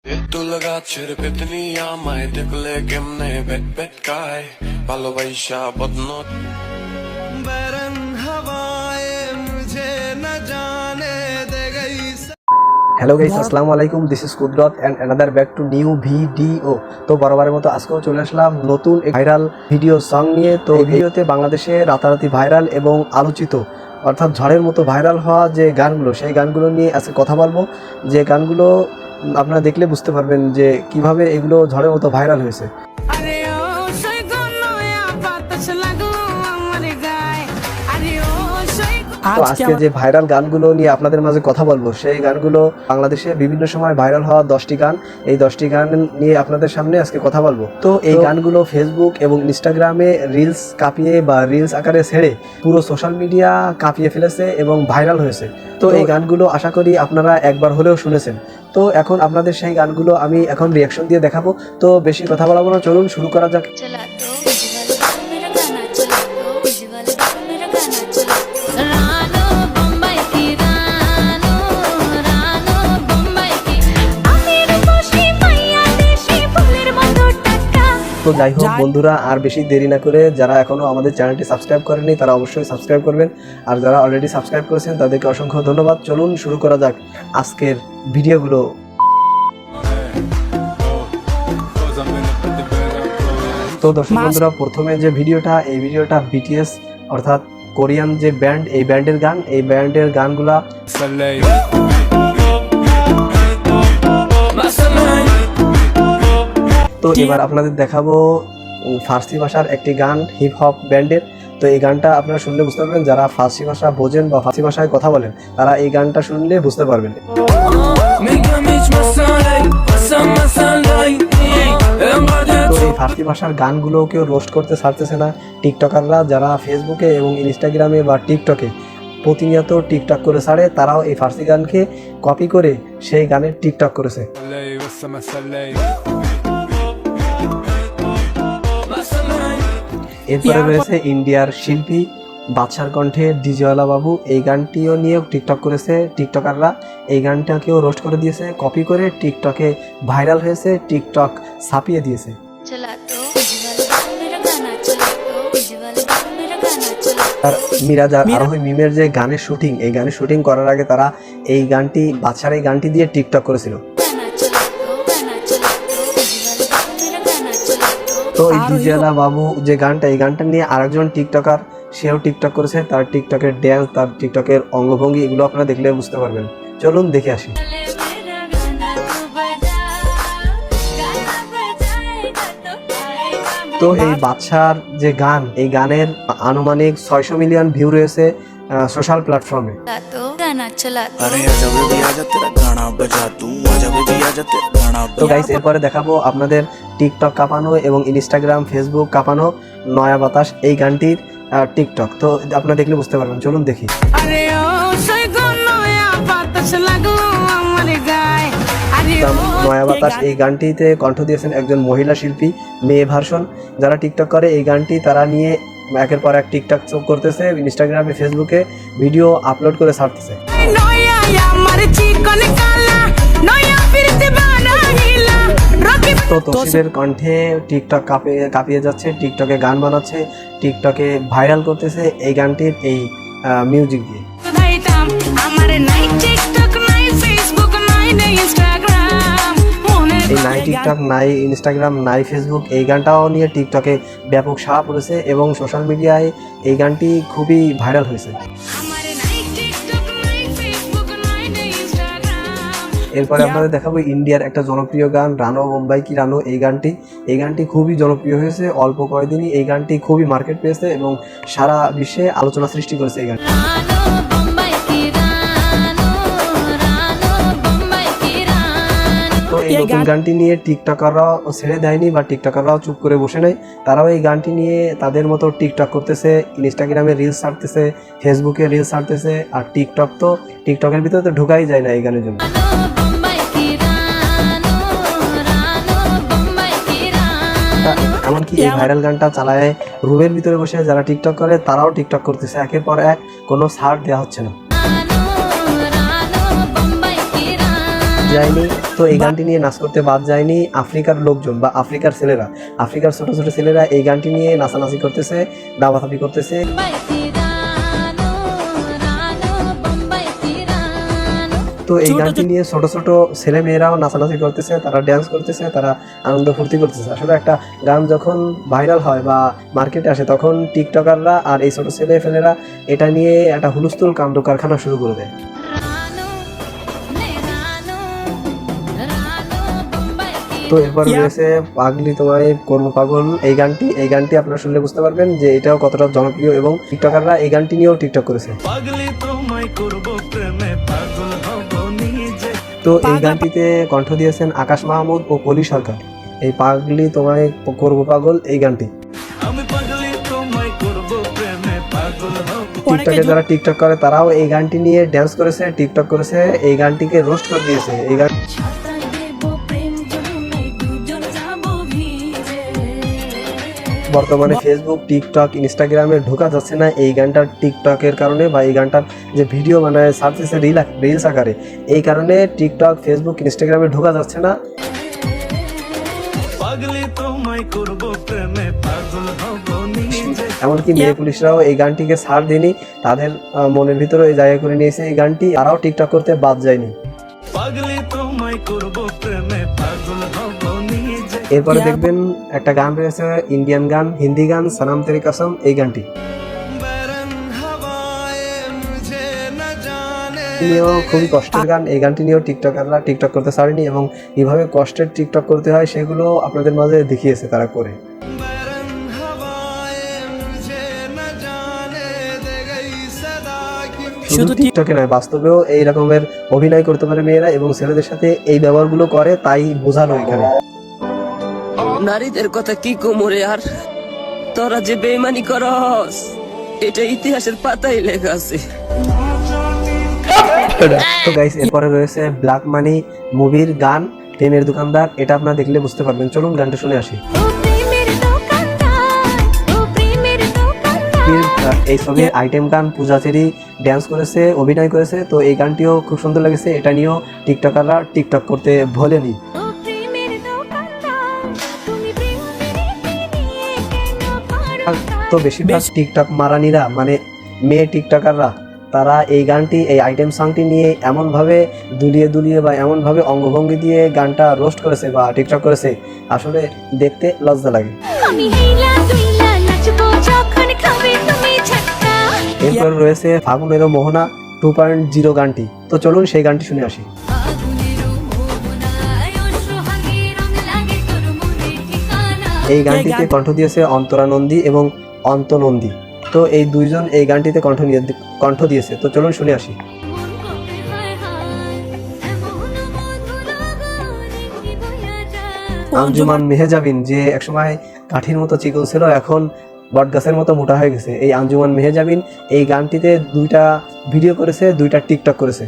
তুলা গাছের পেতনি আমায় দেখলে কেমনে ভেট ভেট খায়, ভালোবাসা বদনত बरन हवाए मुझे न जाने दे गई। হ্যালো গাইস, আসসালামু আলাইকুম। This is Kudrat and another back to new video. তো বরাবরের মতো আজকেও চলে আসলাম নতুন ভাইরাল ভিডিও সং নিয়ে। তো এই ভিডিওতে বাংলাদেশে রাতারাতি ভাইরাল এবং আলোচিত অর্থাৎ ঝড়ের মতো ভাইরাল হওয়া যে গানগুলো, সেই গানগুলো নিয়ে আজকে কথা বলবো। যে গানগুলো আপনারা দেখলে বুঝতে পারবেন যে কিভাবে এগুলো ঝড়ের মতো ভাইরাল হয়েছে। তো আজকে যে ভাইরাল গানগুলো নিয়ে আপনাদের মাঝে কথা বলবো, সেই গানগুলো বাংলাদেশে বিভিন্ন সময় ভাইরাল হওয়া 10টি গান। এই 10টি গান নিয়ে আপনাদের সামনে আজকে কথা বলবো। তো এই গানগুলো ফেসবুক এবং ইনস্টাগ্রামে রিলস কাঁপিয়ে বা রিলস আকারে ছেড়ে পুরো সোশ্যাল মিডিয়া কাঁপিয়ে ফেলেছে এবং ভাইরাল হয়েছে। তো এই গানগুলো আশা করি আপনারা একবার হলেও শুনেছেন। তো এখন আপনাদের সেই গানগুলো আমি এখন রিয়াকশন দিয়ে দেখাবো। তো বেশি কথা বলাবো না, চলুন শুরু করা যাক। তো যাই হোক বন্ধুরা, আর বেশি দেরি না করে যারা এখনো আমাদের চ্যানেলটি সাবস্ক্রাইব করেনি তারা অবশ্যই সাবস্ক্রাইব করবেন, আর যারা অলরেডি সাবস্ক্রাইব করেছেন তাদেরকে অসংখ্য ধন্যবাদ। চলুন শুরু করা যাক আজকের ভিডিওগুলো। তো দর্শক বন্ধুরা, প্রথমে যে ভিডিওটা, এই ভিডিওটা বিটিএস অর্থাৎ কোরিয়ান যে ব্যান্ড, এই ব্যান্ডের গান। এই ব্যান্ডের গানগুলা তো এবার আপনাদের দেখাবো ফার্সি ভাষার একটি গান হিপ হপ ব্যান্ডের। তো এই গানটা আপনারা শুনলে বুঝতে পারবেন, যারা ফার্সি ভাষা বোঝেন বা ফার্সি ভাষায় কথা বলেন তারা এই গানটা শুনলে বুঝতে পারবেন। তো এই ফার্সি ভাষার গানগুলো কেউ রোস্ট করতে ছাড়তেছে না টিকটকাররা, যারা ফেসবুকে এবং ইনস্টাগ্রামে বা টিকটকে প্রতিনিয়ত টিকটক করে ছাড়ে, তারাও এই ফার্সি গানকে কপি করে সেই গানের টিকটক করেছে। এরপরে রয়েছে ইন্ডিয়ার শিল্পী বাদশার কণ্ঠে ডিজেওয়ালা বাবু। এই গানটিও নিয়েও টিকটক করেছে টিকটকাররা। এই গানটাকেও রোস্ট করে দিয়েছে, কপি করে টিকটকে ভাইরাল হয়েছে, টিকটক ছাপিয়ে দিয়েছে। আর মিরাজ আর আরোহী মিমের যে গানের শুটিং, এই গানের শুটিং করার আগে তারা এই গানটি, বাদশার এই গানটি দিয়ে টিকটক করেছিল। তো এই ডিজেওয়ালা বাবু যে গানটা, এই গানটা নিয়ে আরেকজন টিকটকার, সেও টিকটক করেছে। তার টিকটকের ড্যান্স, তার টিকটকের অঙ্গভঙ্গি, এগুলো আপনারা দেখলে বুঝতে পারবেন। চলুন দেখে আসি। তো এই বাদশার যে গান, এই গানের আনুমানিক 600 মিলিয়ন ভিউ রয়েছে সোশ্যাল প্ল্যাটফর্মে। তো গাইস, এরপরে দেখাবো আপনাদের টিকটক কাঁপানো এবং ইনস্টাগ্রাম ফেসবুক কাঁপানো নয়া বাতাস, এই গানটির টিকটক। তো আপনারা দেখলে বুঝতে পারবেন, চলুন দেখি। নয়া বাতাস এই গানটিতে কণ্ঠ দিয়েছেন একজন মহিলা শিল্পী, মেয়ে ভার্সন। যারা টিকটক করে এই গানটি তারা নিয়ে একের পর এক টিকটক করতেছে, ইনস্টাগ্রামে ফেসবুকে ভিডিও আপলোড করে ছাড়তেছে। তো তৌসিফের কণ্ঠে টিকটক কাঁপিয়ে যাচ্ছে, টিকটকে গান বানাচ্ছে, টিকটকে ভাইরাল করতেছে এই গানটির এই মিউজিক দিয়ে। এই নাই টিকটক, নাই ইনস্টাগ্রাম, নাই ফেসবুক, এই গানটাও নিয়ে টিকটকে ব্যাপক সাড়া পড়েছে এবং সোশ্যাল মিডিয়ায় এই গানটি খুবই ভাইরাল হয়েছে। এরপরে আপনাদের দেখাবো ইন্ডিয়ার একটা জনপ্রিয় গান রানো বোম্বাই কি রানো। এই গানটি খুবই জনপ্রিয় হয়েছে, অল্প কয়েকদিনই এই গানটি খুবই মার্কেট পেয়েছে এবং সারা বিশ্বে আলোচনা সৃষ্টি করেছে এই গান। তো এই নতুন গানটি নিয়ে টিকটকাররাও ছেড়ে দেয়নি বা টিকটকাররাও চুপ করে বসে নাই, তারাও এই গানটি নিয়ে তাদের মতো টিকটক করতেছে, ইনস্টাগ্রামে রিলস ছাড়তেছে, ফেসবুকে রিলস ছাড়তেছে। আর টিকটক তো টিকটকের ভিতরে তো ঢোকাই যায় না এই গানের জন্য। এমনকি এই ভাইরাল গানটা চালায় রুমের ভিতরে বসে যারা টিকটক করে তারাও টিকটক করতেছে, একের পর এক, কোনো ছাড় দেওয়া হচ্ছে না। যায়নি। তো এই গানটি নিয়ে নাচ করতে বাদ যায়নি আফ্রিকার লোকজন বা আফ্রিকার ছেলেরা, আফ্রিকার ছোট ছোট ছেলেরা এই গানটি নিয়ে নাচানাচি করতেছে, দাবাথাপি করতেছে। তো এই গানটি নিয়ে ছোট ছোট ছেলে মেয়েরাও নাচানাচি করতেছে, তারা ড্যান্স করতেছে, তারা আনন্দ ফুর্তি করতেছে। আসলে একটা গান যখন ভাইরাল হয় বা মার্কেটে আসে তখন টিকটকাররা আর এই ছোট ছেলে ফেলেরা এটা নিয়ে একটা হুলস্থুল কাণ্ড কারখানা শুরু করে দেয়। তো এরপর রয়েছে পাগলি তোমায় করবো পাগল এই গানটি আপনারা শুনলে বুঝতে পারবেন যে এটাও কতটা জনপ্রিয় এবং টিকটকাররা এই গানটি নিয়েও টিকটক করেছে। তো এই গানটিতে কণ্ঠ দিয়েছেন আকাশ মাহমুদ ও কলি সরকার। এই পাগলি তোমায় করবো পাগল এই গানটি টিকটকে যারা টিকটক করে তারাও এই গানটি নিয়ে ড্যান্স করেছে, টিকটক করেছে, এই গানটিকে রোস্ট করে দিয়েছে। এই গান বর্তমানে ফেসবুক, টিকটক, ইনস্টাগ্রামে ঢোকা যাচ্ছে না এই গানটার টিকটকের কারণে বা এই গানটার যে ভিডিও বানায় সার্চেসে রিলস আকারে, এই কারণে টিকটক, ফেসবুক, ইনস্টাগ্রামে ঢোকা যাচ্ছে না। এমনকি মেয়ে পুলিশরাও এই গানটিকে ছাড় দেয়নি, তাদের মনের ভিতরে এই জায়গা করে নিয়েছে এই গানটি, তারাও টিকটক করতে বাদ যায়নি। এরপরে দেখবেন একটা গান রয়েছে ইন্ডিয়ান গান, হিন্দি গান, সনম তেরি কসম এই গানটি নিয়েও খুবই কষ্টের গান। এই গানটি নিয়েও টিকটকাররা টিকটক করতে ছাড়েনি এবং কিভাবে কষ্টের টিকটক করতে হয় সেগুলো আপনাদের মাঝে দেখিয়েছে তারা করে। শুধু টিকটকে নয়, বাস্তবেও এই রকমের অভিনয় করতে পারে মেয়েরা এবং ছেলেদের সাথে এই ব্যবহারগুলো করে, তাই বোঝানো এখানে। নারীদের কথা কি কোমরে আর তোরা যে বেইমানি করস এটা ইতিহাসের পাতায় লেখা আছে। তো গাইস এরপরে রয়েছে ব্ল্যাক মানি মুভির গান প্রেমের দোকানদার, এটা আপনারা দেখলে বুঝতে পারবেন। চলুন গানটা শুনে আসি। এই ছবির আইটেম গান পূজা চেরি ড্যান্স করেছে, অভিনয় করেছে। তো এই গানটিও খুব সুন্দর লেগেছে, এটা নিয়েও টিকটকাররা টিকটক করতে ভোলেনি। তো বেশিরভাগ টিকটক মারানিরা মানে মেয়ে টিকটকাররা তারা এই গানটি, এই আইটেম সংটি নিয়ে এমনভাবে দুলিয়ে বা এমনভাবে অঙ্গভঙ্গি দিয়ে গানটা রোস্ট করেছে বা টিকটক করেছে, আসলে দেখতে লজ্জা লাগে। এরপর রয়েছে ফাগুনের মোহনা 2.0 গানটি। তো চলুন সেই গানটি শুনে আসি। এই গানটিতে কণ্ঠ দিয়েছে অন্তরা নন্দী এবং অন্ত নন্দী। তো এই দুইজন এই গানটিতে কণ্ঠ দিয়েছে। তো চলুন শুনে আসি। আঞ্জুমান মেহেজাবিন যে একসময় কাঠির মতো চিকন ছিল এখন বটগাছের মতো মোটা হয়ে গেছে, এই আঞ্জুমান মেহেজাবিন এই গানটিতে 2টা ভিডিও করেছে, 2টা টিকটক করেছে।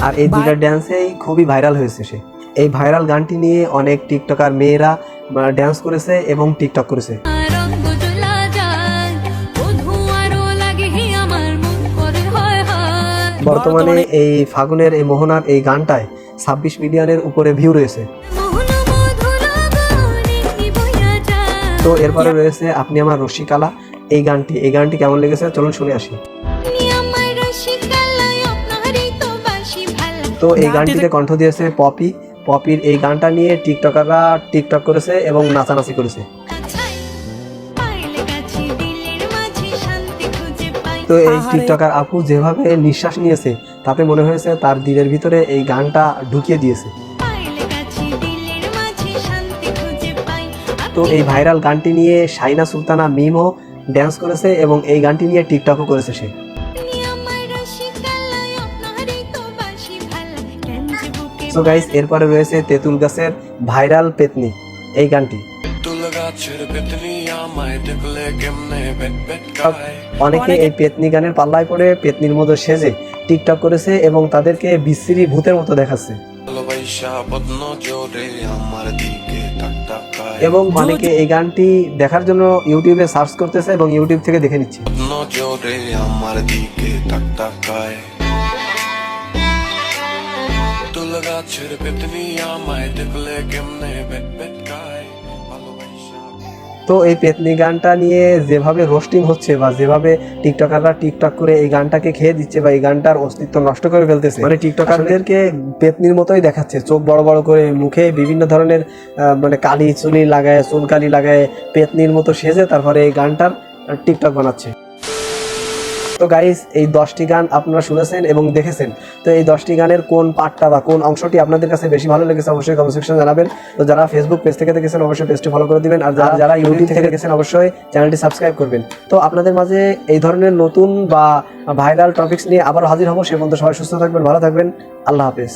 আর এই 2টা ড্যান্সেই খুবই ভাইরাল হয়েছে সে। এই ভাইরাল গানটি নিয়ে অনেক টিকটকার মেয়েরা ড্যান্স করেছে এবং টিকটক করেছে। বর্তমানে এই ফাগুনের এই মোহনার এই গানটায় 26 মিলিয়নের উপরে ভিউ রয়েছে। তো এরপরে রয়েছে আপনি আমার রসিকালা এই গানটি কেমন লেগেছে চলুন শুনে আসি। তো এই গানটিতে কণ্ঠ দিয়েছে পপির এই গানটা নিয়ে টিকটকাররা টিকটক করেছে এবং নাচানাচি করেছে। তো এই টিকটকার আপু যেভাবে নিঃশ্বাস নিয়েছে তাতে মনে হয়েছে তার দিলের ভিতরে এই গানটা ঢুকিয়ে দিয়েছে। তো এই ভাইরাল গানটি নিয়ে শাইনা সুলতানা মিমও ড্যান্স করেছে এবং এই গানটি নিয়ে টিকটকও করেছে সে। সো গাইস এরপরে রয়েছে তেঁতুল গাছের ভাইরাল পেতনি এই গানটি। অনেকে এই পেতনি গানের পাল্লায় পড়ে পেতনির মতো সেজে টিকটক করেছে এবং তাদেরকে বিশ্রী ভূতের মতো দেখাচ্ছে। এবং অনেকে এই গানটি দেখার জন্য ইউটিউবে সার্চ করতেছে এবং ইউটিউব থেকে দেখে নিচ্ছে। নজরে আমার দিকে তাক তাকায়, তুল গাছের পেতনি আমায় দেখলে কেমনে বেট বেট খায়, ভালোবাসা। তো এই পেতনি গানটা নিয়ে যেভাবে রোস্টিং হচ্ছে বা যেভাবে টিকটকাররা টিকটক করে এই গানটাকে খেয়ে দিচ্ছে বা এই গানটার অস্তিত্ব নষ্ট করে ফেলতেছে, মানে টিকটকারদেরকে পেতনির মতোই দেখাচ্ছে, চোখ বড় বড় করে, মুখে বিভিন্ন ধরনের মানে কালি চুলি লাগায়, চুনকালি লাগায়, পেতনির মতো সেজে তারপরে এই গানটার টিকটক বানাচ্ছে। তো গাইস, এই 10টি গান আপনারা শুনেছেন এবং দেখেছেন। তো এই 10টি গানের কোন পার্টটা বা কোন অংশটি আপনাদের কাছে বেশি ভালো লেগেছে অবশ্যই কমেন্ট সেকশনে জানাবেন। তো যারা ফেসবুক পেজ থেকে দেখেছেন অবশ্যই পেজটি ফলো করে দিবেন, আর যারা ইউটিউব থেকে দেখেছেন অবশ্যই চ্যানেলটি সাবস্ক্রাইব করবেন। তো আপনাদের মাঝে এই ধরনের নতুন বা ভাইরাল টপিকস নিয়ে আবার হাজির হব। সে পর্যন্ত সবাই সুস্থ থাকবেন, ভালো থাকবেন, আল্লাহ হাফেজ।